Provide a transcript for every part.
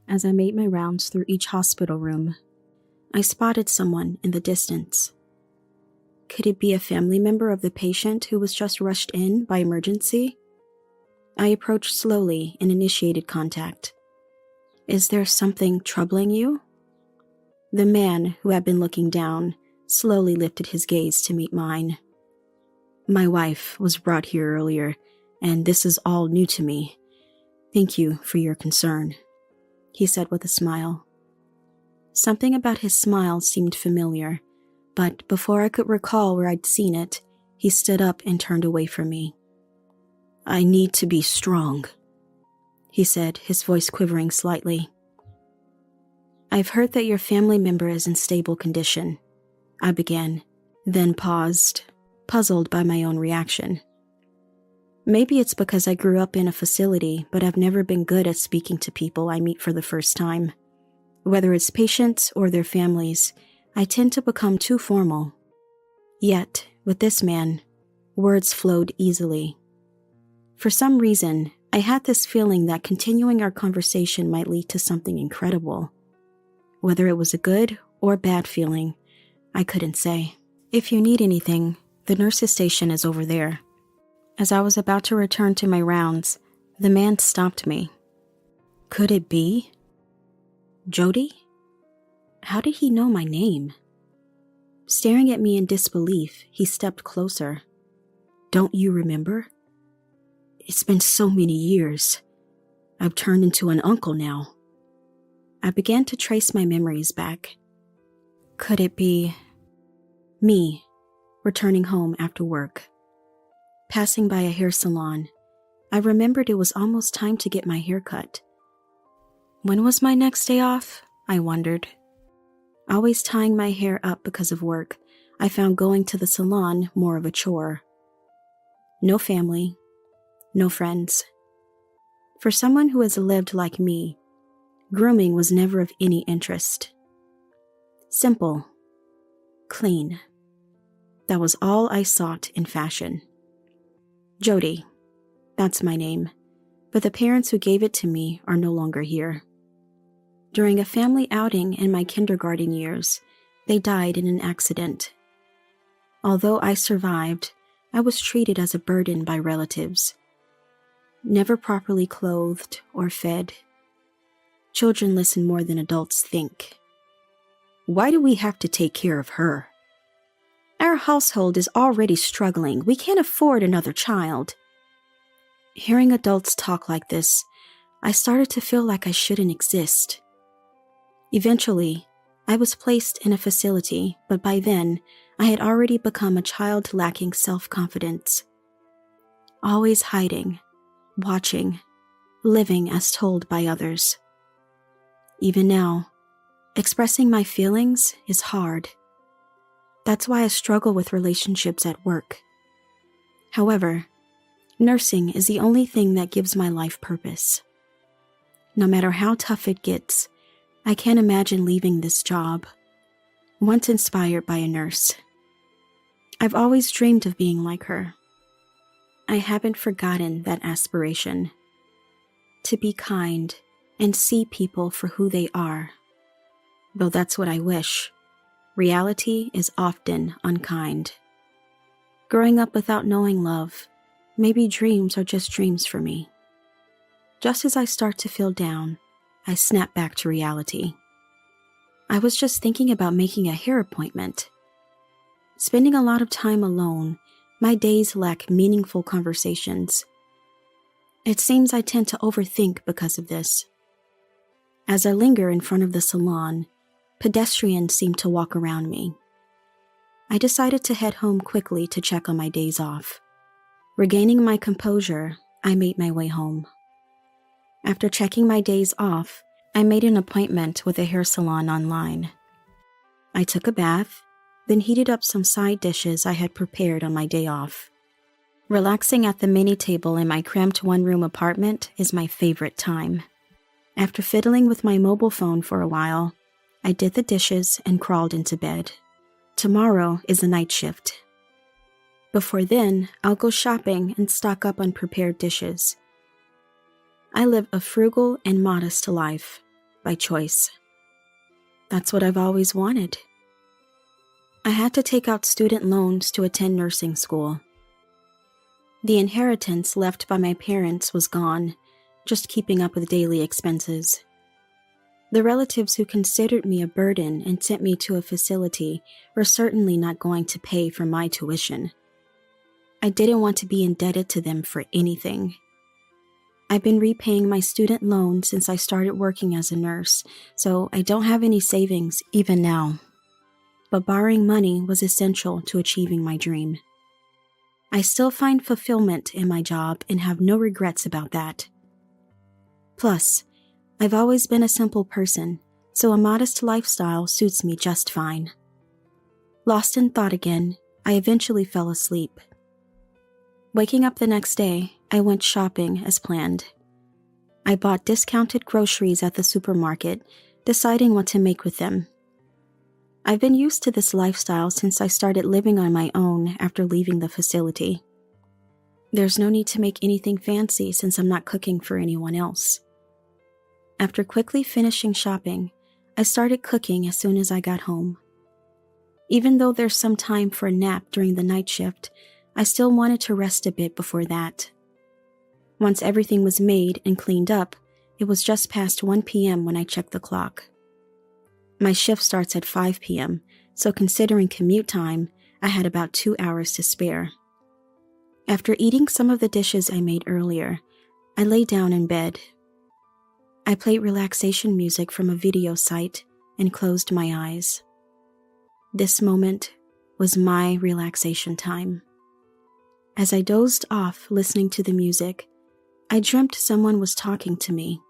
as I made my rounds through each hospital room. I spotted someone in the distance. Could it be a family member of the patient who was just rushed in by emergency? I approached slowly and initiated contact. "Is there something troubling you?" The man, who had been looking down, slowly lifted his gaze to meet mine. "My wife was brought here earlier, and this is all new to me. Thank you for your concern," he said with a smile. Something about his smile seemed familiar, but before I could recall where I'd seen it, he stood up and turned away from me. "I need to be strong," he said, his voice quivering slightly. "I've heard that your family member is in stable condition," I began, then paused, puzzled by my own reaction. Maybe it's because I grew up in a facility, but I've never been good at speaking to people I meet for the first time. Whether it's patients or their families, I tend to become too formal. Yet, with this man, words flowed easily. For some reason, I had this feeling that continuing our conversation might lead to something incredible. Whether it was a good or bad feeling, I couldn't say. "If you need anything, the nurse's station is over there." As I was about to return to my rounds, the man stopped me. Could it be Jody? How did he know my name? Staring at me in disbelief, he stepped closer. "Don't you remember? It's been so many years. I've turned into an uncle now." I began to trace my memories back. Could it be me, returning home after work? Passing by a hair salon, I remembered it was almost time to get my hair cut. When was my next day off? I wondered. Always tying my hair up because of work, I found going to the salon more of a chore. No family, no friends. For someone who has lived like me, grooming was never of any interest. Simple, clean. That was all I sought in fashion. Jody, that's my name, but the parents who gave it to me are no longer here. During a family outing in my kindergarten years, they died in an accident. Although I survived, I was treated as a burden by relatives. Never properly clothed or fed. Children listen more than adults think. Why do we have to take care of her? Our household is already struggling. We can't afford another child. Hearing adults talk like this, I started to feel like I shouldn't exist. Eventually, I was placed in a facility, but by then, I had already become a child lacking self-confidence. Always hiding, watching, living as told by others. Even now, expressing my feelings is hard. That's why I struggle with relationships at work. However, nursing is the only thing that gives my life purpose. No matter how tough it gets, I can't imagine leaving this job. Once inspired by a nurse. I've always dreamed of being like her. I haven't forgotten that aspiration. To be kind and see people for who they are. Though that's what I wish. Reality is often unkind. Growing up without knowing love, maybe dreams are just dreams for me. Just as I start to feel down, I snap back to reality. I was just thinking about making a hair appointment. Spending a lot of time alone, my days lack meaningful conversations. It seems I tend to overthink because of this. As I linger in front of the salon, pedestrians seem to walk around me. I decided to head home quickly to check on my days off. Regaining my composure, I made my way home. After checking my days off, I made an appointment with a hair salon online. I took a bath, then heated up some side dishes I had prepared on my day off. Relaxing at the mini table in my cramped one-room apartment is my favorite time. After fiddling with my mobile phone for a while, I did the dishes and crawled into bed. Tomorrow is a night shift. Before then, I'll go shopping and stock up on prepared dishes. I live a frugal and modest life, by choice. That's what I've always wanted. I had to take out student loans to attend nursing school. The inheritance left by my parents was gone, just keeping up with daily expenses. The relatives who considered me a burden and sent me to a facility were certainly not going to pay for my tuition. I didn't want to be indebted to them for anything. I've been repaying my student loan since I started working as a nurse, so I don't have any savings even now. But borrowing money was essential to achieving my dream. I still find fulfillment in my job and have no regrets about that. Plus, I've always been a simple person, so a modest lifestyle suits me just fine. Lost in thought again, I eventually fell asleep. Waking up the next day, I went shopping as planned. I bought discounted groceries at the supermarket, deciding what to make with them. I've been used to this lifestyle since I started living on my own after leaving the facility. There's no need to make anything fancy since I'm not cooking for anyone else. After quickly finishing shopping, I started cooking as soon as I got home. Even though there's some time for a nap during the night shift, I still wanted to rest a bit before that. Once everything was made and cleaned up, it was just past 1 p.m. when I checked the clock. My shift starts at 5 p.m., so considering commute time, I had about 2 hours to spare. After eating some of the dishes I made earlier, I lay down in bed. I played relaxation music from a video site and closed my eyes. This moment was my relaxation time. As I dozed off listening to the music, I dreamt someone was talking to me.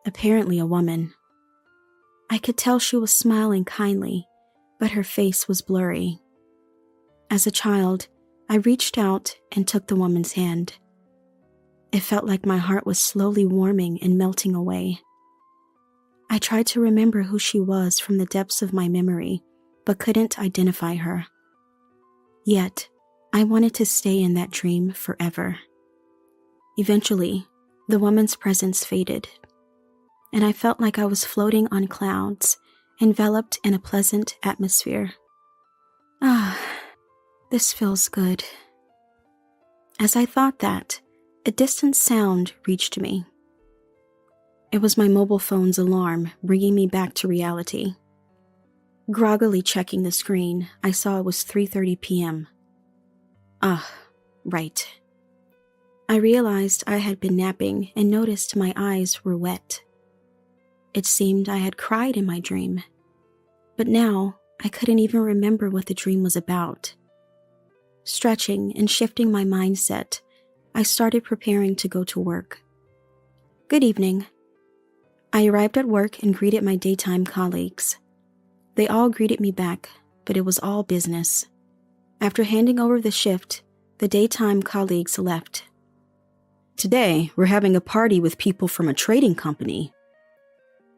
Apparently a woman. I could tell she was smiling kindly, but her face was blurry. As a child, I reached out and took the woman's hand. It felt like my heart was slowly warming and melting away. I tried to remember who she was from the depths of my memory, but couldn't identify her. Yet, I wanted to stay in that dream forever. Eventually, the woman's presence faded, and I felt like I was floating on clouds, enveloped in a pleasant atmosphere. This feels good. As I thought that, a distant sound reached me. It was my mobile phone's alarm, bringing me back to reality. Groggily checking the screen, I saw it was 3:30 p.m. Right. I realized I had been napping and noticed my eyes were wet. It seemed I had cried in my dream, but now I couldn't even remember what the dream was about. Stretching and shifting my mindset, I started preparing to go to work. Good evening. I arrived at work and greeted my daytime colleagues. They all greeted me back, but it was all business. After handing over the shift, the daytime colleagues left. Today, we're having a party with people from a trading company.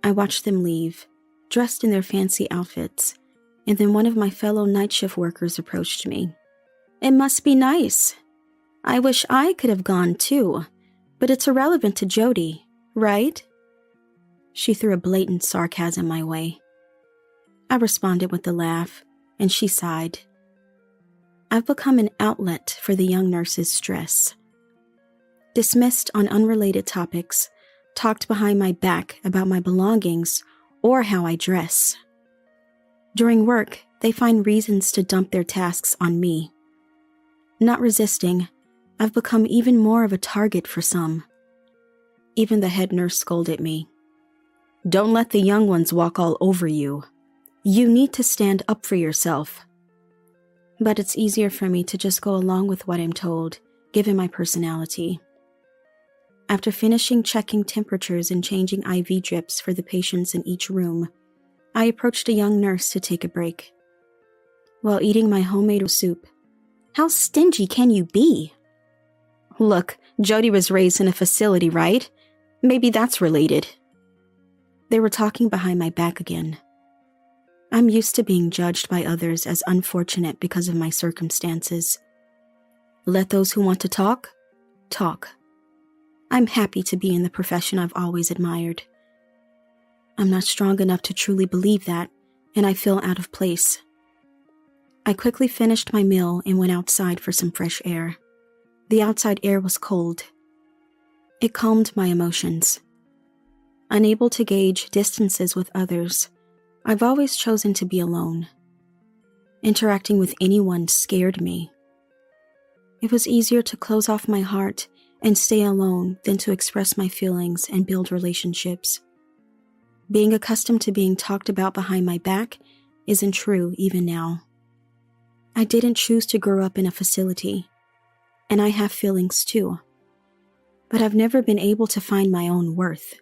I watched them leave, dressed in their fancy outfits, and then one of my fellow night shift workers approached me. It must be nice. I wish I could have gone too, but it's irrelevant to Jody, right? She threw a blatant sarcasm my way. I responded with a laugh, and she sighed. I've become an outlet for the young nurse's stress. Dismissed on unrelated topics, talked behind my back about my belongings or how I dress. During work, they find reasons to dump their tasks on me. Not resisting, I've become even more of a target for some. Even the head nurse scolded me. Don't let the young ones walk all over you. You need to stand up for yourself. But it's easier for me to just go along with what I'm told, given my personality. After finishing checking temperatures and changing IV drips for the patients in each room, I approached a young nurse to take a break. While eating my homemade soup, how stingy can you be? Look, Jody was raised in a facility, right? Maybe that's related. They were talking behind my back again. I'm used to being judged by others as unfortunate because of my circumstances. Let those who want to talk, talk. I'm happy to be in the profession I've always admired. I'm not strong enough to truly believe that, and I feel out of place. I quickly finished my meal and went outside for some fresh air. The outside air was cold. It calmed my emotions. Unable to gauge distances with others, I've always chosen to be alone. Interacting with anyone scared me. It was easier to close off my heart and stay alone than to express my feelings and build relationships. Being accustomed to being talked about behind my back isn't true even now. I didn't choose to grow up in a facility, and I have feelings too. But I've never been able to find my own worth.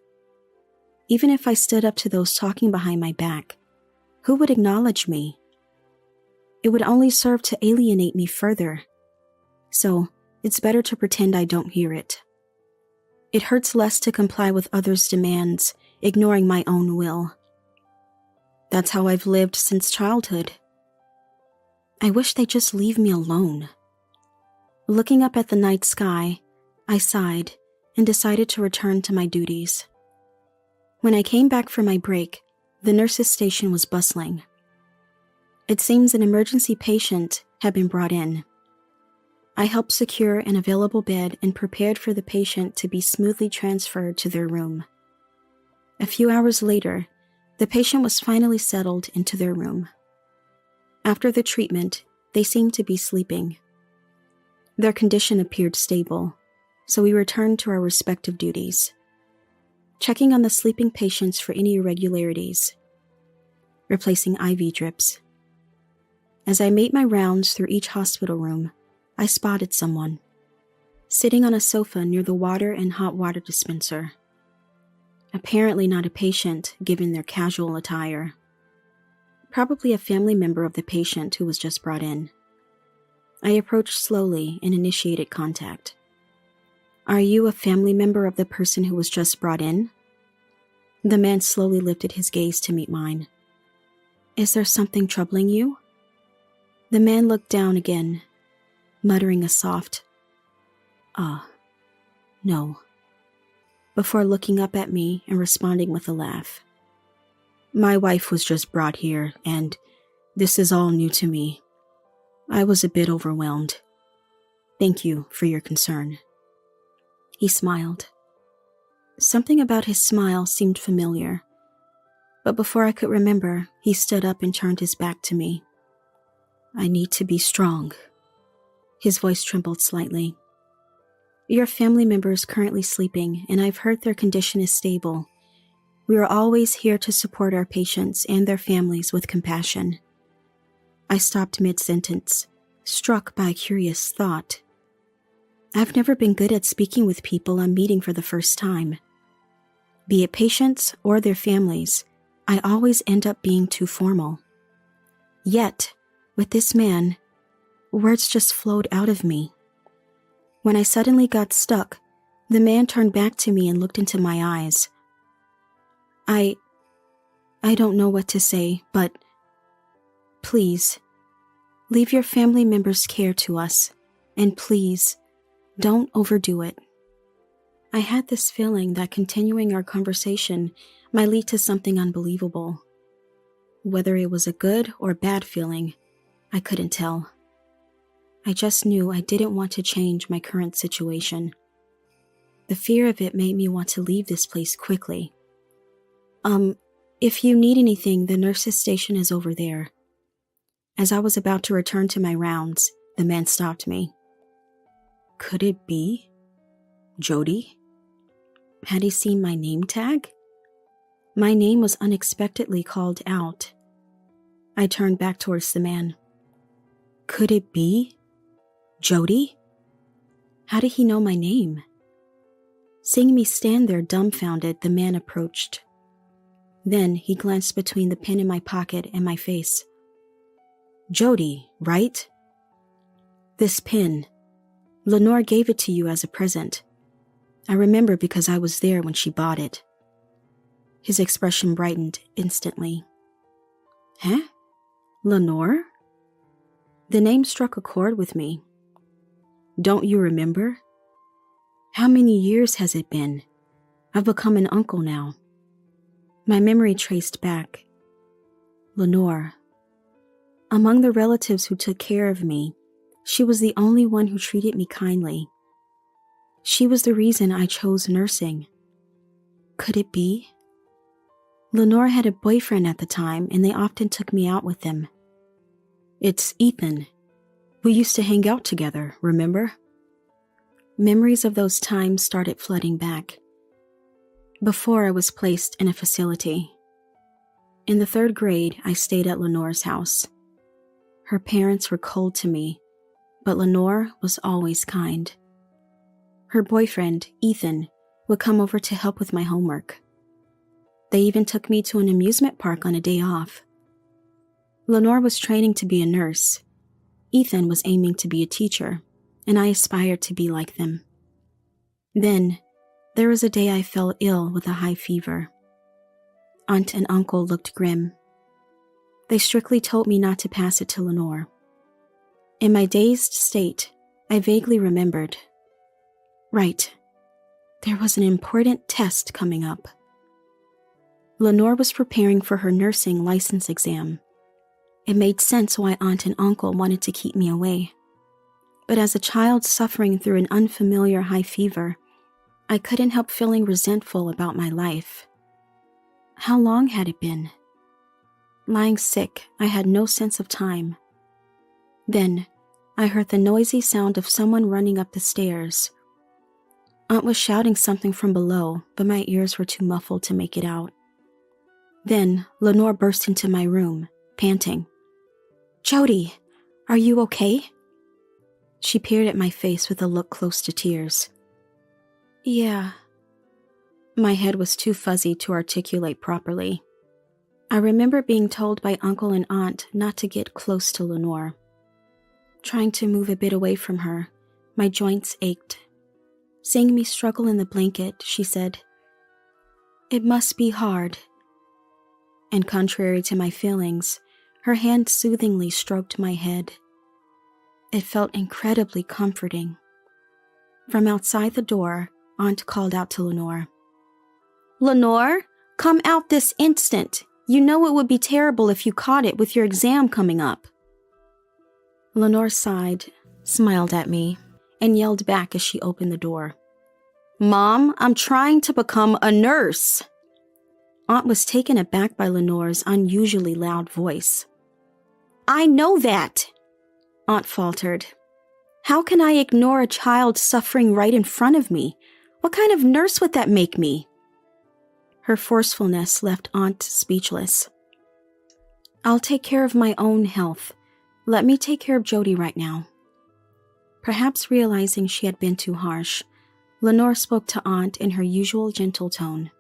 Even if I stood up to those talking behind my back, who would acknowledge me? It would only serve to alienate me further. So, it's better to pretend I don't hear it. It hurts less to comply with others' demands, ignoring my own will. That's how I've lived since childhood. I wish they'd just leave me alone. Looking up at the night sky, I sighed and decided to return to my duties. When I came back from my break, the nurse's station was bustling. It seems an emergency patient had been brought in. I helped secure an available bed and prepared for the patient to be smoothly transferred to their room. A few hours later, the patient was finally settled into their room. After the treatment, they seemed to be sleeping. Their condition appeared stable, so we returned to our respective duties, checking on the sleeping patients for any irregularities, replacing IV drips. As I made my rounds through each hospital room, I spotted someone, sitting on a sofa near the water and hot water dispenser. Apparently not a patient, given their casual attire. Probably a family member of the patient who was just brought in. I approached slowly and initiated contact. "Are you a family member of the person who was just brought in?" The man slowly lifted his gaze to meet mine. "Is there something troubling you?" The man looked down again, muttering a soft, no, before looking up at me and responding with a laugh. "My wife was just brought here, and this is all new to me. I was a bit overwhelmed. Thank you for your concern." He smiled. Something about his smile seemed familiar, but before I could remember, he stood up and turned his back to me. "I need to be strong." His voice trembled slightly. "Your family member is currently sleeping, and I've heard their condition is stable. We are always here to support our patients and their families with compassion." I stopped mid-sentence, struck by a curious thought. I've never been good at speaking with people I'm meeting for the first time. Be it patients or their families, I always end up being too formal. Yet, with this man, words just flowed out of me. When I suddenly got stuck, the man turned back to me and looked into my eyes. I don't know what to say, but please, leave your family members' care to us, and please, don't overdo it. I had this feeling that continuing our conversation might lead to something unbelievable. Whether it was a good or bad feeling, I couldn't tell. I just knew I didn't want to change my current situation. The fear of it made me want to leave this place quickly. If you need anything, the nurse's station is over there." As I was about to return to my rounds, the man stopped me. Could it be Jody? Had he seen my name tag? My name was unexpectedly called out. I turned back towards the man. Could it be Jody? How did he know my name? Seeing me stand there dumbfounded, the man approached. Then he glanced between the pen in my pocket and my face. "Jody, right? This pen. Lenore gave it to you as a present. I remember because I was there when she bought it." His expression brightened instantly. "Huh? Lenore?" The name struck a chord with me. "Don't you remember? How many years has it been? I've become an uncle now." My memory traced back. Lenore. Among the relatives who took care of me, she was the only one who treated me kindly. She was the reason I chose nursing. Could it be? Lenore had a boyfriend at the time, and they often took me out with them. It's Ethan. We used to hang out together, remember? Memories of those times started flooding back. Before I was placed in a facility. In the 3rd grade, I stayed at Lenore's house. Her parents were cold to me, but Lenore was always kind. Her boyfriend, Ethan, would come over to help with my homework. They even took me to an amusement park on a day off. Lenore was training to be a nurse. Ethan was aiming to be a teacher, and I aspired to be like them. Then, there was a day I fell ill with a high fever. Aunt and uncle looked grim. They strictly told me not to pass it to Lenore. In my dazed state, I vaguely remembered. Right, there was an important test coming up. Lenore was preparing for her nursing license exam. It made sense why Aunt and Uncle wanted to keep me away. But as a child suffering through an unfamiliar high fever, I couldn't help feeling resentful about my life. How long had it been? Lying sick, I had no sense of time. Then, I heard the noisy sound of someone running up the stairs. Aunt was shouting something from below, but my ears were too muffled to make it out. Then, Lenore burst into my room, panting. Jody, are you okay? She peered at my face with a look close to tears. Yeah. My head was too fuzzy to articulate properly. I remember being told by Uncle and Aunt not to get close to Lenore. Trying to move a bit away from her, my joints ached. Seeing me struggle in the blanket, she said, It must be hard. And contrary to my feelings, her hand soothingly stroked my head. It felt incredibly comforting. From outside the door, Aunt called out to Lenore. Lenore, come out this instant. You know it would be terrible if you caught it with your exam coming up. Lenore sighed, smiled at me, and yelled back as she opened the door. Mom, I'm trying to become a nurse. Aunt was taken aback by Lenore's unusually loud voice. I know that, Aunt faltered. How can I ignore a child suffering right in front of me? What kind of nurse would that make me? Her forcefulness left Aunt speechless. I'll take care of my own health. Let me take care of Jody right now. Perhaps realizing she had been too harsh, Lenore spoke to Aunt in her usual gentle tone.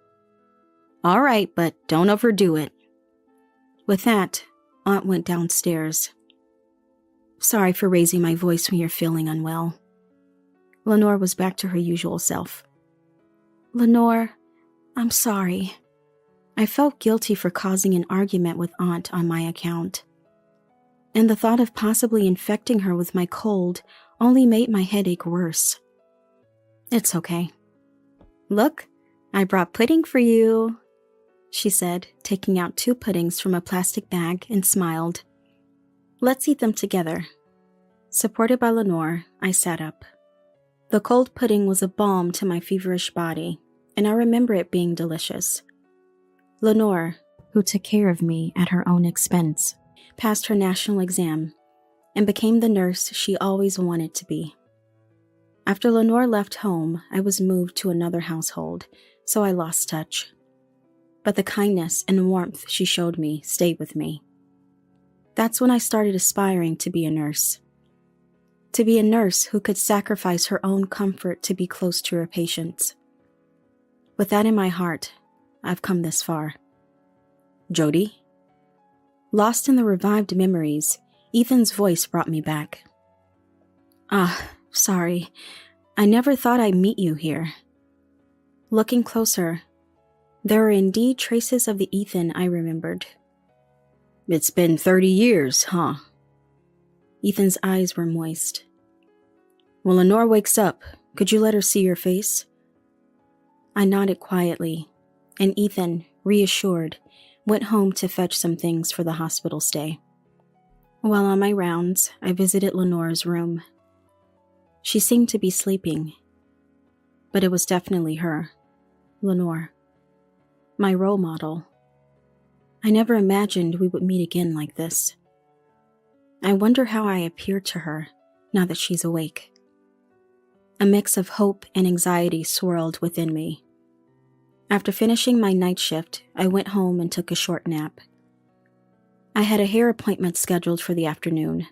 All right, but don't overdo it. With that, Aunt went downstairs. Sorry for raising my voice when you're feeling unwell. Lenore was back to her usual self. Lenore, I'm sorry. I felt guilty for causing an argument with Aunt on my account. And the thought of possibly infecting her with my cold only made my headache worse. It's okay. Look, I brought pudding for you, she said, taking out 2 puddings from a plastic bag and smiled. Let's eat them together. Supported by Lenore, I sat up. The cold pudding was a balm to my feverish body, and I remember it being delicious. Lenore, who took care of me at her own expense, passed her national exam and became the nurse she always wanted to be. After Lenore left home, I was moved to another household, so I lost touch. But the kindness and warmth she showed me stayed with me. That's when I started aspiring to be a nurse. To be a nurse who could sacrifice her own comfort to be close to her patients. With that in my heart, I've come this far. Jody? Lost in the revived memories, Ethan's voice brought me back. Sorry. I never thought I'd meet you here. Looking closer, there were indeed traces of the Ethan I remembered. It's been 30 years, huh? Ethan's eyes were moist. When Lenore wakes up, could you let her see your face? I nodded quietly, and Ethan, reassured, went home to fetch some things for the hospital stay. While on my rounds, I visited Lenore's room. She seemed to be sleeping, but it was definitely her, Lenore, my role model. I never imagined we would meet again like this. I wonder how I appeared to her now that she's awake. A mix of hope and anxiety swirled within me. After finishing my night shift, I went home and took a short nap. I had a hair appointment scheduled for the afternoon.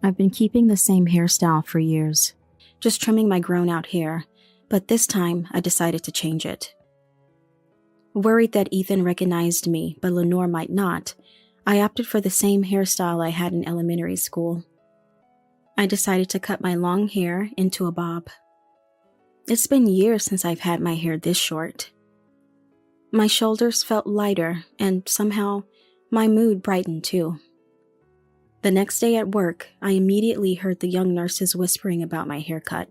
I've been keeping the same hairstyle for years, just trimming my grown-out hair, but this time I decided to change it. Worried that Ethan recognized me, but Lenore might not, I opted for the same hairstyle I had in elementary school. I decided to cut my long hair into a bob. It's been years since I've had my hair this short. My shoulders felt lighter, and somehow, my mood brightened too. The next day at work, I immediately heard the young nurses whispering about my haircut.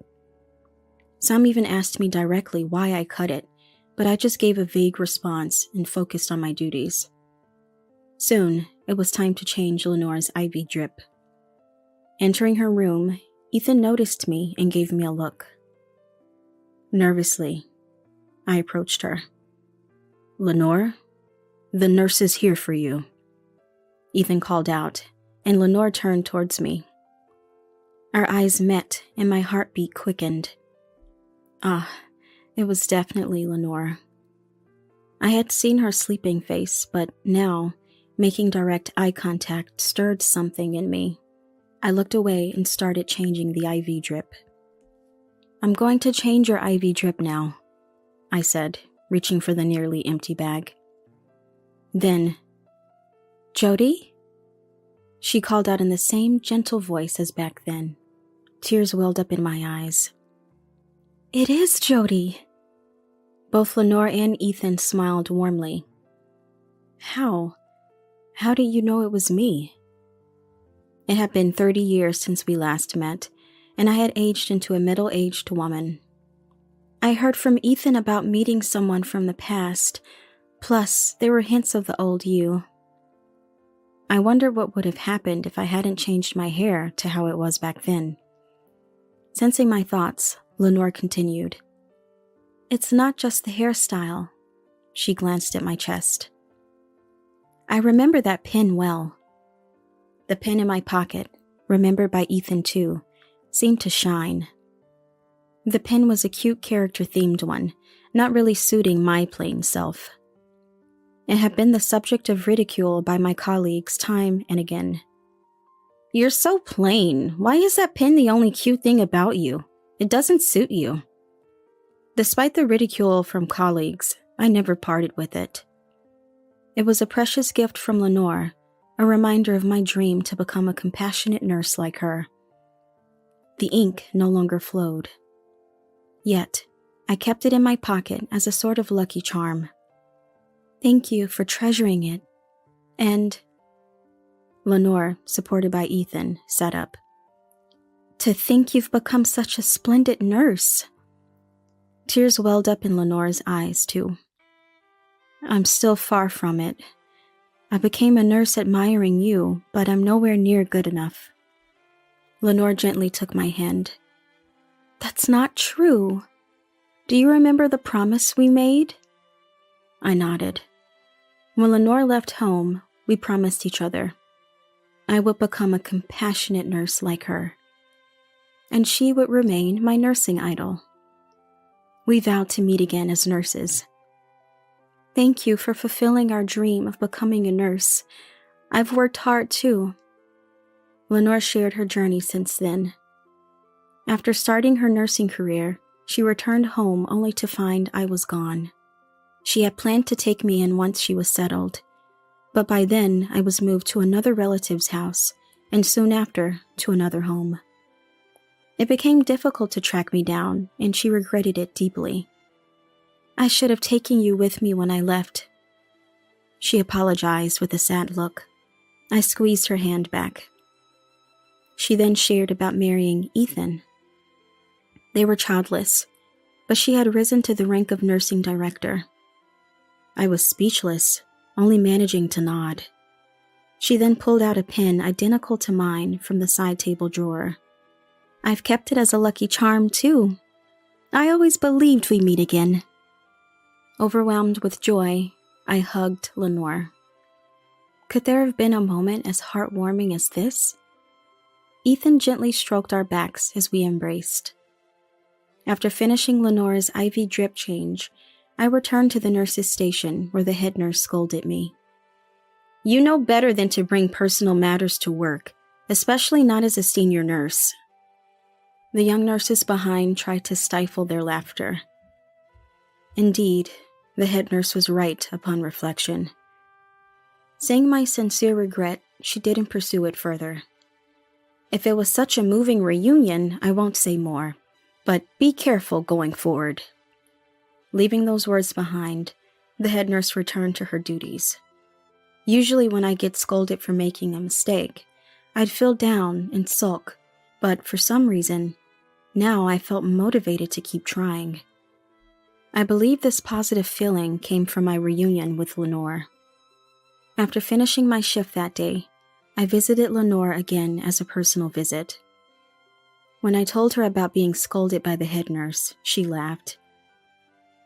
Some even asked me directly why I cut it, but I just gave a vague response and focused on my duties. Soon, it was time to change Lenore's IV drip. Entering her room, Ethan noticed me and gave me a look. Nervously, I approached her. "Lenore, the nurse is here for you," Ethan called out, and Lenore turned towards me. Our eyes met and my heartbeat quickened. It was definitely Lenore. I had seen her sleeping face, but now, making direct eye contact stirred something in me. I looked away and started changing the IV drip. "I'm going to change your IV drip now," I said, reaching for the nearly empty bag. Then, "Jody?" She called out in the same gentle voice as back then. Tears welled up in my eyes. "It is Jody." Both Lenore and Ethan smiled warmly. How? How did you know it was me?" It had been 30 years since we last met, and I had aged into a middle-aged woman. I heard from Ethan about meeting someone from the past, plus there were hints of the old you. I wondered what would have happened if I hadn't changed my hair to how it was back then. Sensing my thoughts, Lenore continued. "It's not just the hairstyle." She glanced at my chest. I remember that pin well. The pin in my pocket, remembered by Ethan too, seemed to shine. The pin was a cute character-themed one, not really suiting my plain self. It had been the subject of ridicule by my colleagues time and again. "You're so plain. Why is that pin the only cute thing about you? It doesn't suit you." Despite the ridicule from colleagues, I never parted with it. It was a precious gift from Lenore, a reminder of my dream to become a compassionate nurse like her. The ink no longer flowed. Yet, I kept it in my pocket as a sort of lucky charm. "Thank you for treasuring it." And Lenore, supported by Ethan, sat up. "To think you've become such a splendid nurse." Tears welled up in Lenore's eyes, too. "I'm still far from it. I became a nurse admiring you, but I'm nowhere near good enough." Lenore gently took my hand. "That's not true. Do you remember the promise we made?" I nodded. When Lenore left home, we promised each other I would become a compassionate nurse like her, and she would remain my nursing idol. We vowed to meet again as nurses. Thank you for fulfilling our dream of becoming a nurse. I've worked hard too. Lenore shared her journey since then. After starting her nursing career, she returned home only to find I was gone. She had planned to take me in once she was settled, but by then I was moved to another relative's house, and soon after to another home. It became difficult to track me down, and she regretted it deeply. "I should have taken you with me when I left." She apologized with a sad look. I squeezed her hand back. She then shared about marrying Ethan. They were childless, but she had risen to the rank of nursing director. I was speechless, only managing to nod. She then pulled out a pin identical to mine from the side table drawer. I've kept it as a lucky charm, too. I always believed we'd meet again. Overwhelmed with joy, I hugged Lenore. Could there have been a moment as heartwarming as this? Ethan gently stroked our backs as we embraced. After finishing Lenore's IV drip change, I returned to the nurse's station where the head nurse scolded me. You know better than to bring personal matters to work, especially not as a senior nurse. The young nurses behind tried to stifle their laughter. Indeed, the head nurse was right upon reflection. Saying my sincere regret, she didn't pursue it further. If it was such a moving reunion, I won't say more, but be careful going forward. Leaving those words behind, the head nurse returned to her duties. Usually when I get scolded for making a mistake, I'd feel down and sulk, but for some reason, now I felt motivated to keep trying. I believe this positive feeling came from my reunion with Lenore. After finishing my shift that day, I visited Lenore again as a personal visit. When I told her about being scolded by the head nurse, she laughed.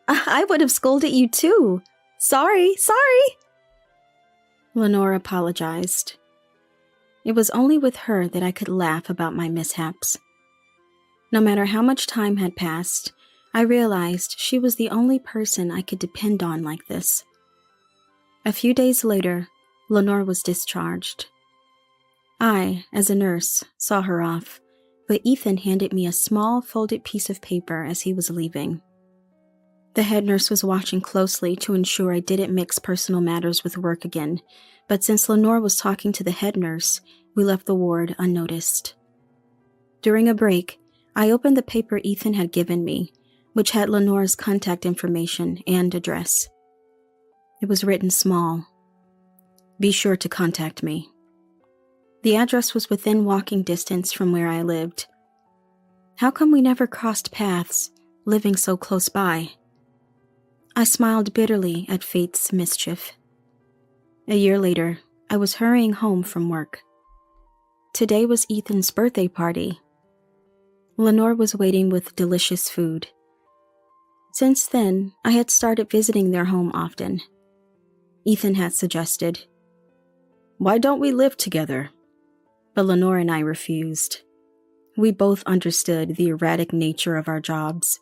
I would have scolded you too. Sorry. Lenore apologized. It was only with her that I could laugh about my mishaps. No matter how much time had passed, I realized she was the only person I could depend on like this. A few days later, Lenore was discharged. I, as a nurse, saw her off, but Ethan handed me a small folded piece of paper as he was leaving. The head nurse was watching closely to ensure I didn't mix personal matters with work again, but since Lenore was talking to the head nurse, we left the ward unnoticed. During a break, I opened the paper Ethan had given me, which had Lenore's contact information and address. It was written small. Be sure to contact me. The address was within walking distance from where I lived. How come we never crossed paths, living so close by? I smiled bitterly at fate's mischief. A year later, I was hurrying home from work. Today was Ethan's birthday party. Lenore was waiting with delicious food. Since then, I had started visiting their home often. Ethan had suggested, "Why don't we live together?" But Lenore and I refused. We both understood the erratic nature of our jobs.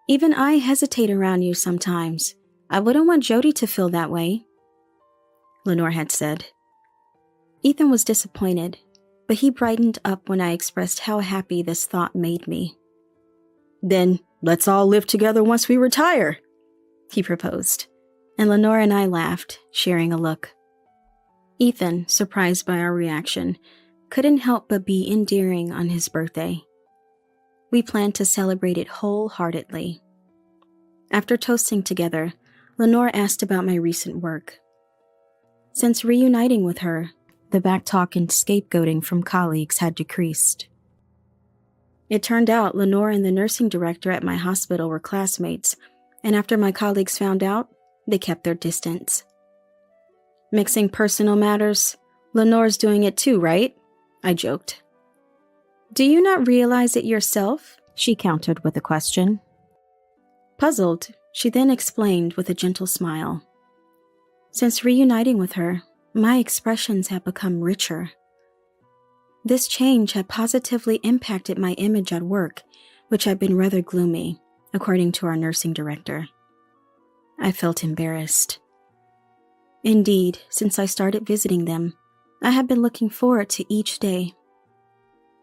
Even I hesitate around you sometimes. I wouldn't want Jody to feel that way, Lenore had said. Ethan was disappointed, but he brightened up when I expressed how happy this thought made me. Then let's all live together once we retire, he proposed, and Lenore and I laughed, sharing a look. Ethan, surprised by our reaction, couldn't help but be endearing on his birthday. We planned to celebrate it wholeheartedly. After toasting together, Lenore asked about my recent work. Since reuniting with her, the backtalk and scapegoating from colleagues had decreased. It turned out Lenore and the nursing director at my hospital were classmates, and after my colleagues found out, they kept their distance. Mixing personal matters, Lenore's doing it too, right? I joked. Do you not realize it yourself? She countered with a question. Puzzled, she then explained with a gentle smile. Since reuniting with her, my expressions have become richer. This change had positively impacted my image at work, which had been rather gloomy, according to our nursing director. I felt embarrassed. Indeed, since I started visiting them, I had been looking forward to each day,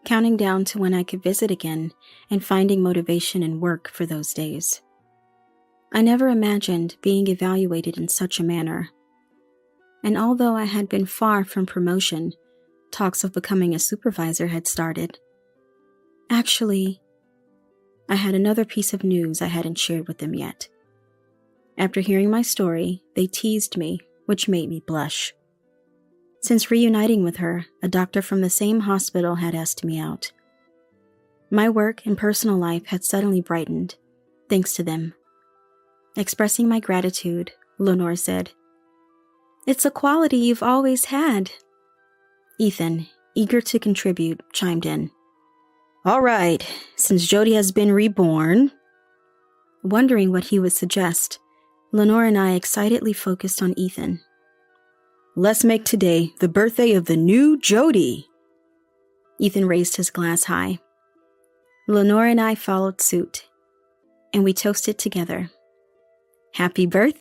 counting down to when I could visit again and finding motivation in work for those days. I never imagined being evaluated in such a manner. And although I had been far from promotion, talks of becoming a supervisor had started. Actually, I had another piece of news I hadn't shared with them yet. After hearing my story, they teased me, which made me blush. Since reuniting with her, a doctor from the same hospital had asked me out. My work and personal life had suddenly brightened, thanks to them. Expressing my gratitude, Lenore said. It's a quality you've always had. Ethan, eager to contribute, chimed in. All right, since Jody has been reborn. Wondering what he would suggest, Lenore and I excitedly focused on Ethan. Let's make today the birthday of the new Jody. Ethan raised his glass high. Lenore and I followed suit, and we toasted together. Happy birthday.